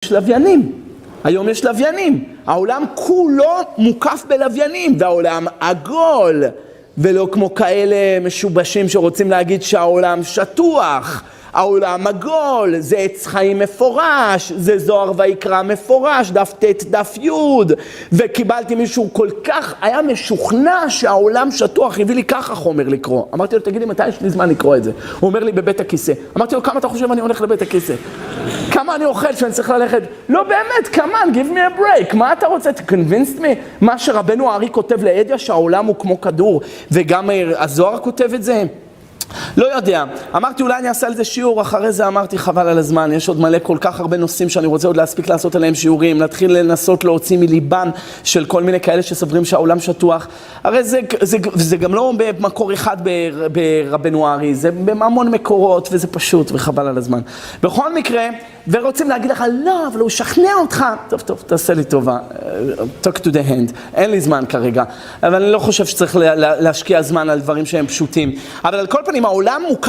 יש לוויינים, היום יש לוויינים, העולם כולו מוקף בלוויינים, והעולם עגול, ולא כמו כאלה משובשים שרוצים להגיד שהעולם שטוח, העולם עגול, זה עץ חיים מפורש, זה זוהר ויקרא מפורש, דף ט' דף י', וקיבלתי מישהו כל כך, היה משוכנע שהעולם שטוח, הביא לי ככה חומר לקרוא. אמרתי לו, תגידי, מתי יש לי זמן לקרוא את זה? הוא אומר לי, בבית הכיסא. אמרתי לו, כמה אתה חושב אני הולך לבית הכיסא? כמה אני אוכל שאני צריך ללכת? לא באמת, come on, give me a break. מה אתה רוצה? convinced me? מה שרבנו הארי כותב לעדיה שהעולם הוא כמו כדור, וגם הזוהר כותב את זה? לא יודע, אמרתי אולי אני אעשה על זה שיעור, אחרי זה אמרתי חבל על הזמן, יש עוד מלא כל כך הרבה נושאים שאני רוצה עוד להספיק לעשות עליהם שיעורים, להתחיל לנסות להוציא מליבן של כל מיני כאלה שסוברים שהעולם שטוח, הרי זה גם לא במקור אחד ברבנו הארי, זה בהמון מקורות וזה פשוט וחבל על הזמן. בכל מקרה, ורוצים להגיד לך לא, אבל הוא שכנע אותך, טוב, תעשה לי טובה, talk to the hand, אין לי זמן כרגע, אבל אני לא חושב שצריך להשקיע זמן על דברים שהם פשוטים, אבל על כל פנים העולם מוכר